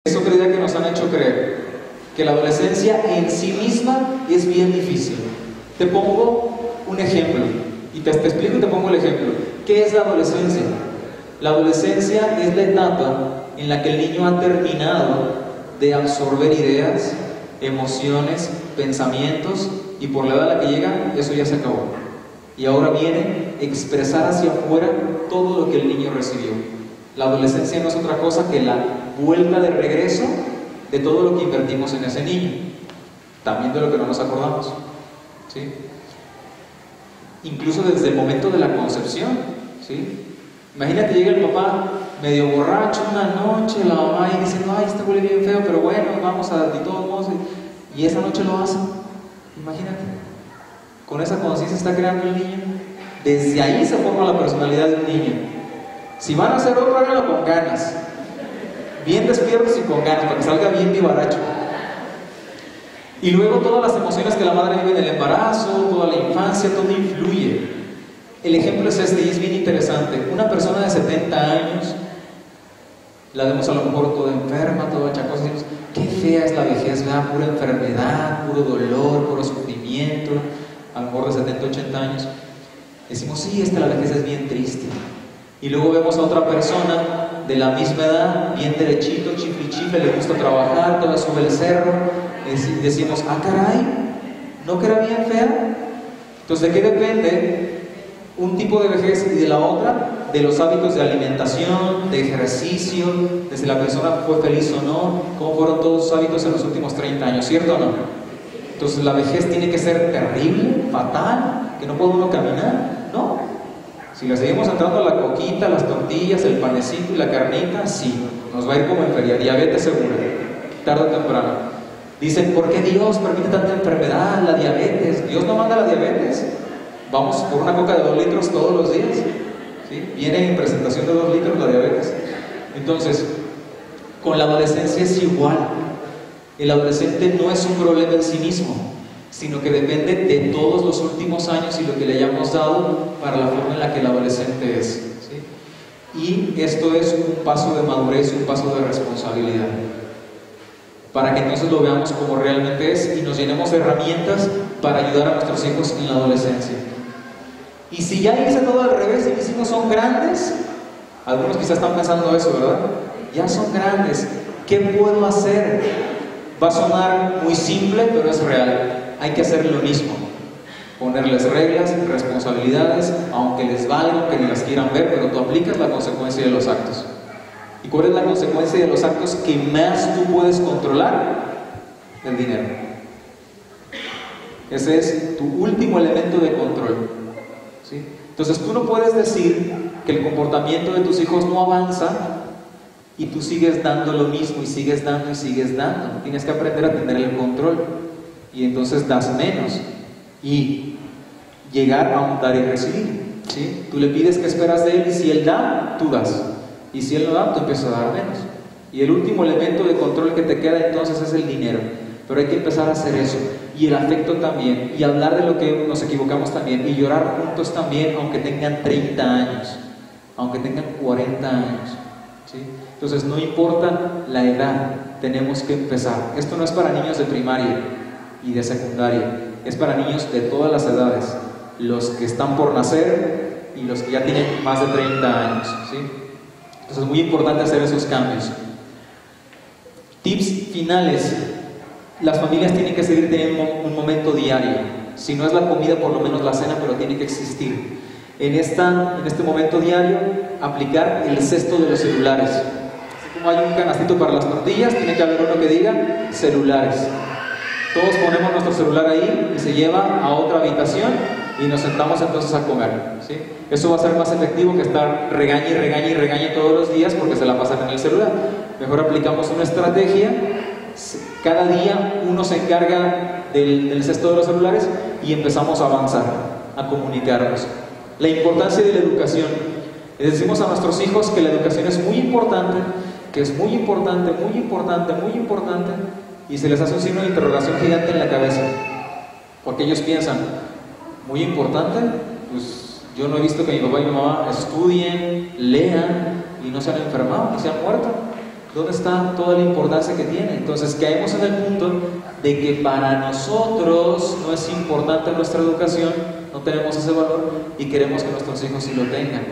Es otra idea que nos han hecho creer, que la adolescencia en sí misma es bien difícil. Te pongo un ejemplo, y te explico y te pongo el ejemplo. ¿Qué es la adolescencia? La adolescencia es la etapa en la que el niño ha terminado de absorber ideas, emociones, pensamientos, y por la edad a la que llega, eso ya se acabó. Y ahora viene expresar hacia afuera todo lo que el niño recibió. La adolescencia no es otra cosa que la vuelta de regreso de todo lo que invertimos en ese niño, también de lo que no nos acordamos, ¿sí? Incluso desde el momento de la concepción, ¿sí? Imagínate, llega el papá medio borracho una noche, la mamá y dice, no, ay, este huele bien feo, pero bueno, vamos a de todos modos, y esa noche lo hace. Imagínate, con esa conciencia está creando el niño. Desde ahí se forma la personalidad de un niño. Si van a hacer otro, háganlo con ganas, bien despiertos y con ganas, para que salga bien vivaracho. Y luego todas las emociones que la madre vive en el embarazo, toda la infancia, todo influye. El ejemplo es este, y es bien interesante. Una persona de 70 años, la vemos a lo mejor toda enferma, toda achacosa, y decimos, qué fea es la vejez, ¿verdad? Pura enfermedad, puro dolor, puro sufrimiento. A lo mejor de 70, 80 años. Decimos, sí, la vejez es bien triste. Y luego vemos a otra persona de la misma edad, bien derechito, chifle, le gusta trabajar, toda sube el cerro, y decimos, ah, caray, ¿no que era bien fea? Entonces, ¿de qué depende un tipo de vejez y de la otra? De los hábitos de alimentación, de ejercicio, de si la persona fue feliz o no, cómo fueron todos sus hábitos en los últimos 30 años, ¿cierto o no? Entonces, ¿la vejez tiene que ser terrible, fatal, que no puede uno caminar? No. Si le seguimos entrando a la coquita, las tortillas, el panecito y la carnita, sí, nos va a ir como en feria, diabetes segura, tarde o temprano. Dicen, ¿por qué Dios permite tanta enfermedad, la diabetes? ¿Dios no manda la diabetes? Vamos por una coca de 2 litros todos los días, ¿sí? Viene en presentación de 2 litros la diabetes. Entonces, con la adolescencia es igual. El adolescente no es un problema en sí mismo, sino que depende de todos los últimos años y lo que le hayamos dado para la forma en la que el adolescente es, ¿sí? Y esto es un paso de madurez, un paso de responsabilidad, para que entonces lo veamos como realmente es y nos llenemos de herramientas para ayudar a nuestros hijos en la adolescencia. Y si ya hice todo al revés y mis hijos son grandes, algunos quizás están pensando eso, ¿verdad? Ya son grandes, ¿qué puedo hacer? Va a sonar muy simple, pero es real. Hay que hacer lo mismo, ponerles reglas, responsabilidades, aunque les valga, que ni las quieran ver, pero tú aplicas la consecuencia de los actos. ¿Y cuál es la consecuencia de los actos que más tú puedes controlar? El dinero. Ese es tu último elemento de control, ¿sí? Entonces tú no puedes decir que el comportamiento de tus hijos no avanza y tú sigues dando lo mismo y sigues dando y sigues dando. Tienes que aprender a tener el control. Y entonces das menos y llegar a un dar y recibir, ¿sí? Tú le pides qué esperas de él y si él da, tú das, y si él no da, tú empiezas a dar menos. Y el último elemento de control que te queda entonces es el dinero, pero hay que empezar a hacer eso, y el afecto también, y hablar de lo que nos equivocamos también, y llorar juntos también, aunque tengan 30 años, aunque tengan 40 años, ¿sí? Entonces no importa la edad, tenemos que empezar. Esto no es para niños de primaria y de secundaria, es para niños de todas las edades, los que están por nacer y los que ya tienen más de 30 años, ¿sí? Entonces es muy importante hacer esos cambios. Tips finales: las familias tienen que seguir teniendo un momento diario, si no es la comida, por lo menos la cena, pero tiene que existir. En este momento diario, aplicar el cesto de los celulares. Así como hay un canastito para las tortillas, tiene que haber uno que diga celulares. Todos ponemos nuestro celular ahí y se lleva a otra habitación y nos sentamos entonces a comer, ¿sí? Eso va a ser más efectivo que estar regañe y regañe y regañe todos los días porque se la pasan en el celular. Mejor aplicamos una estrategia. Cada día uno se encarga del cesto de los celulares y empezamos a avanzar, a comunicarnos. La importancia de la educación. Les decimos a nuestros hijos que la educación es muy importante, que es muy importante, muy importante, muy importante, y se les hace un signo de interrogación gigante en la cabeza, porque ellos piensan, muy importante, pues yo no he visto que mi papá y mi mamá estudien, lean y no se han enfermado ni se han muerto. ¿Dónde está toda la importancia que tiene? Entonces caemos en el punto de que para nosotros no es importante nuestra educación, no tenemos ese valor y queremos que nuestros hijos sí lo tengan.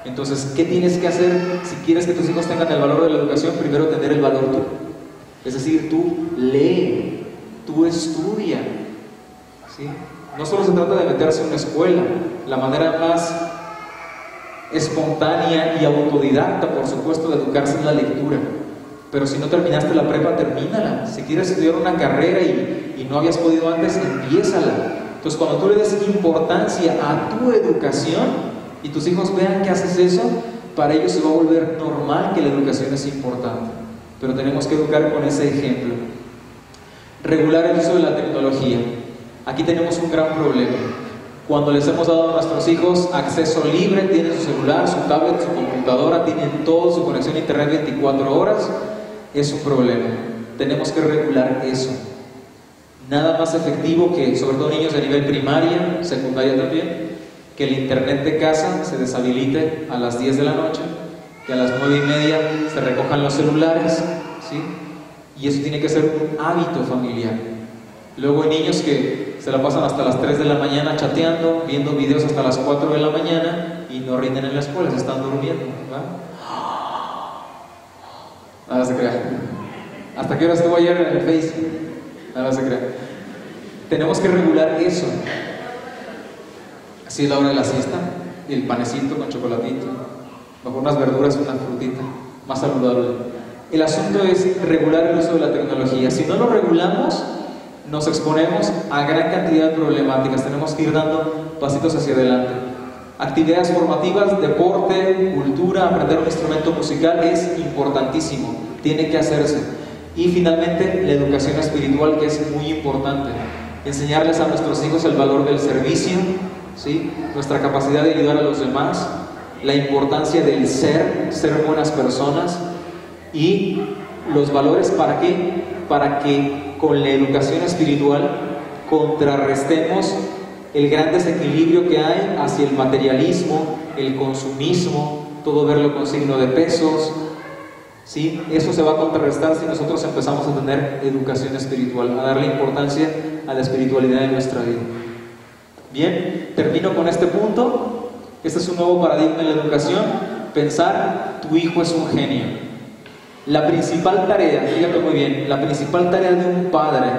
Entonces, ¿qué tienes que hacer si quieres que tus hijos tengan el valor de la educación? Primero tener el valor tú. Es decir, tú lee, tú estudia, ¿sí? No solo se trata de meterse en una escuela, la manera más espontánea y autodidacta, por supuesto, de educarse en la lectura. Pero si no terminaste la prepa, termínala. Si quieres estudiar una carrera y no habías podido antes, empiézala. Entonces, cuando tú le des importancia a tu educación y tus hijos vean que haces eso, para ellos se va a volver normal que la educación es importante. Pero tenemos que educar con ese ejemplo. Regular el uso de la tecnología. Aquí tenemos un gran problema. Cuando les hemos dado a nuestros hijos acceso libre, tienen su celular, su tablet, su computadora, tienen todo, su conexión a internet 24 horas, es un problema. Tenemos que regular eso. Nada más efectivo que, sobre todo niños de nivel primaria, secundaria también, que el internet de casa se deshabilite a las 10 de la noche, que a las 9:30 se recojan los celulares, ¿sí? Y eso tiene que ser un hábito familiar. Luego hay niños que se la pasan hasta las 3 de la mañana chateando, viendo videos hasta las 4 de la mañana y no rinden en la escuela, se están durmiendo, ¿verdad? Nada se crea. ¿Hasta qué hora estuvo ayer en el Facebook? Nada se crea. Tenemos que regular eso. Así es la hora de la siesta, y el panecito con chocolatito, bajo unas verduras, una frutita, más saludable. El asunto es regular el uso de la tecnología. Si no lo regulamos, nos exponemos a gran cantidad de problemáticas. Tenemos que ir dando pasitos hacia adelante. Actividades formativas, deporte, cultura, aprender un instrumento musical es importantísimo, tiene que hacerse. Y finalmente, la educación espiritual, que es muy importante. Enseñarles a nuestros hijos el valor del servicio, ¿sí? Nuestra capacidad de ayudar a los demás, la importancia del ser buenas personas y los valores. ¿Para qué? Para que con la educación espiritual contrarrestemos el gran desequilibrio que hay hacia el materialismo, el consumismo, todo verlo con signo de pesos, ¿sí? Eso se va a contrarrestar si nosotros empezamos a tener educación espiritual, a darle importancia a la espiritualidad de nuestra vida. Bien, termino con este punto. Este es un nuevo paradigma en la educación. Pensar, tu hijo es un genio. La principal tarea, fíjate muy bien, la principal tarea de un padre,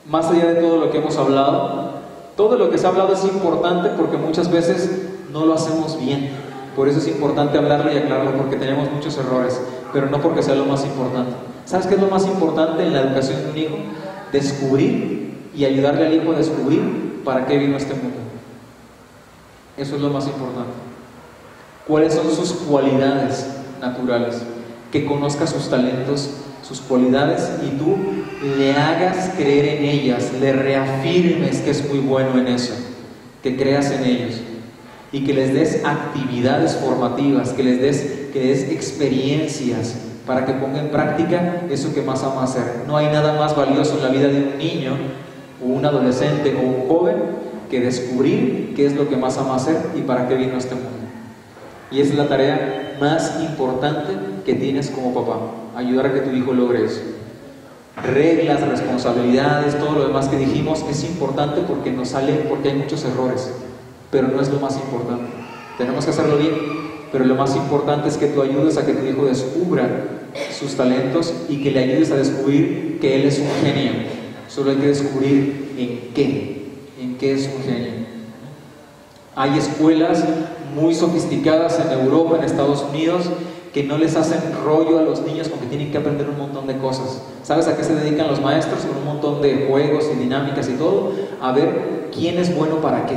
más allá de todo lo que hemos hablado, todo lo que se ha hablado es importante porque muchas veces no lo hacemos bien. Por eso es importante hablarlo y aclararlo, porque tenemos muchos errores, pero no porque sea lo más importante. ¿Sabes qué es lo más importante en la educación de un hijo? Descubrir y ayudarle al hijo a descubrir para qué vino a este mundo. Eso es lo más importante. ¿Cuáles son sus cualidades naturales? Que conozca sus talentos, sus cualidades, y tú le hagas creer en ellas, le reafirmes que es muy bueno en eso, que creas en ellos y que les des actividades formativas, que les des experiencias para que ponga en práctica eso que más ama hacer. No hay nada más valioso en la vida de un niño o un adolescente o un joven que descubrir qué es lo que más ama hacer y para qué vino a este mundo. Y esa es la tarea más importante que tienes como papá, ayudar a que tu hijo logre eso. Reglas, responsabilidades, todo lo demás que dijimos es importante porque nos sale, porque hay muchos errores, pero no es lo más importante. Tenemos que hacerlo bien, pero lo más importante es que tú ayudes a que tu hijo descubra sus talentos y que le ayudes a descubrir que él es un genio. Solo hay que descubrir en qué es un genio. Hay escuelas muy sofisticadas en Europa, en Estados Unidos, que no les hacen rollo a los niños porque tienen que aprender un montón de cosas. ¿Sabes a qué se dedican los maestros? Con un montón de juegos y dinámicas y todo, a ver quién es bueno para qué.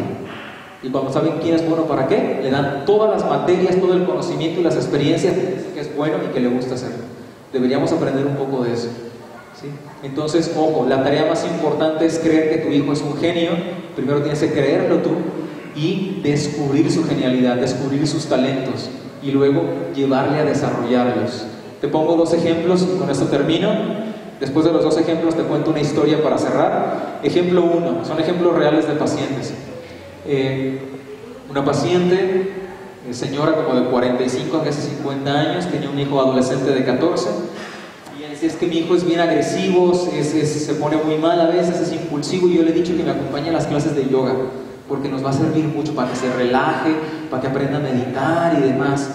Y cuando saben quién es bueno para qué, le dan todas las materias, todo el conocimiento y las experiencias que es bueno y que le gusta hacer. Deberíamos aprender un poco de eso, ¿sí? Entonces, ojo, la tarea más importante es creer que tu hijo es un genio. Primero tienes que creerlo tú y descubrir su genialidad, descubrir sus talentos y luego llevarle a desarrollarlos. Te pongo 2 ejemplos y con esto termino. Después de los 2 ejemplos te cuento una historia para cerrar. Ejemplo 1, son ejemplos reales de pacientes. Una paciente señora como de 45 a casi 50 años, tenía un hijo adolescente de 14, y él decía, es que mi hijo es bien agresivo, se pone muy mal a veces, es impulsivo, y yo le he dicho que me acompañe a las clases de yoga, porque nos va a servir mucho para que se relaje, para que aprenda a meditar y demás.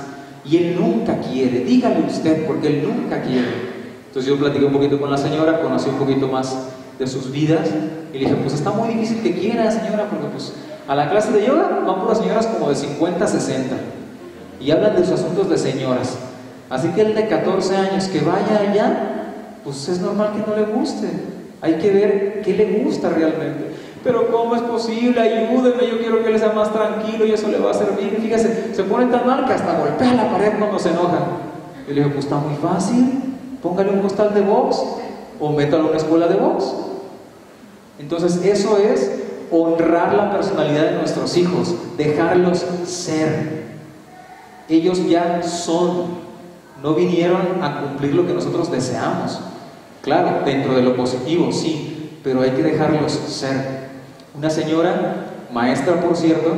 Y él nunca quiere, dígale usted, porque él nunca quiere. Entonces yo platiqué un poquito con la señora, conocí un poquito más de sus vidas, y le dije, pues está muy difícil que quiera, señora, porque pues a la clase de yoga van puras señoras como de 50, 60, y hablan de sus asuntos de señoras. Así que el de 14 años que vaya allá, pues es normal que no le guste. Hay que ver qué le gusta realmente. Pero ¿cómo es posible? Ayúdeme, yo quiero que él sea más tranquilo y eso le va a servir. Y fíjese, se pone tan mal que hasta golpea la pared cuando se enoja. Y le digo, pues está muy fácil, póngale un costal de box o métalo a una escuela de box. Entonces eso es honrar la personalidad de nuestros hijos, dejarlos ser. Ellos ya son, no vinieron a cumplir lo que nosotros deseamos. Claro, dentro de lo positivo, sí, pero hay que dejarlos ser. Una señora, maestra por cierto,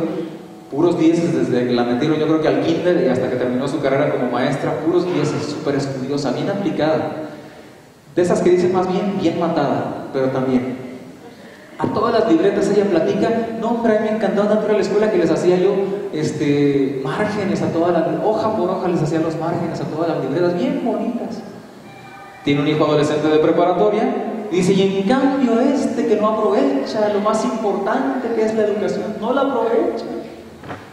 puros 10 desde que la metieron yo creo que al kinder y hasta que terminó su carrera como maestra, puros 10, súper estudiosa, bien aplicada. De esas que dicen más bien matada, pero también. A todas las libretas ella platica, no hombre, a mí me encantaba tanto ir a la escuela que les hacía yo márgenes a todas las, hoja por hoja les hacía los márgenes a todas las libretas, bien bonitas. Tiene un hijo adolescente de preparatoria, y dice, y en cambio que no aprovecha lo más importante que es la educación, no la aprovecha.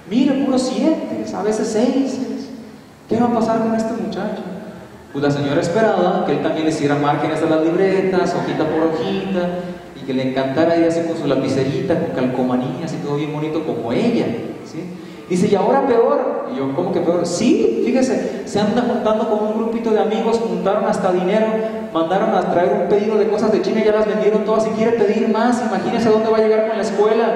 Mire, puros 7, a veces 6. ¿Qué va a pasar con este muchacho? Pues la señora esperaba que él también le hiciera márgenes a las libretas, hojita por hojita, y que le encantara ir así con su lapicerita, con calcomanías y todo bien bonito como ella, ¿sí? Dice, y ahora peor. Y yo, ¿cómo que peor? Sí, fíjese, se anda juntando con un grupito de amigos, juntaron hasta dinero, mandaron a traer un pedido de cosas de China y ya las vendieron todas y quiere pedir más, imagínese dónde va a llegar con la escuela.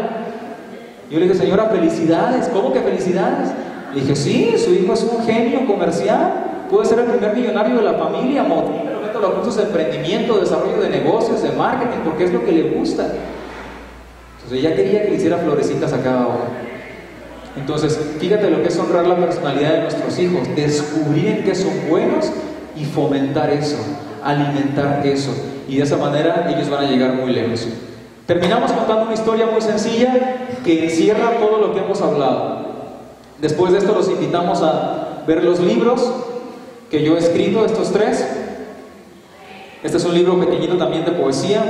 Yo le dije, señora, felicidades. ¿Cómo que felicidades? Le dije, sí, su hijo es un genio comercial, puede ser el primer millonario de la familia, motiva, meto los cursos de emprendimiento, de desarrollo de negocios, de marketing, porque es lo que le gusta. Entonces ella quería que le hiciera florecitas a cada hora. Entonces, fíjate lo que es honrar la personalidad de nuestros hijos, descubrir en qué son buenos y fomentar eso, alimentar eso, y de esa manera ellos van a llegar muy lejos. Terminamos contando una historia muy sencilla que encierra todo lo que hemos hablado. Después de esto los invitamos a ver los libros que yo he escrito, estos 3. Este es un libro pequeñito también de poesía.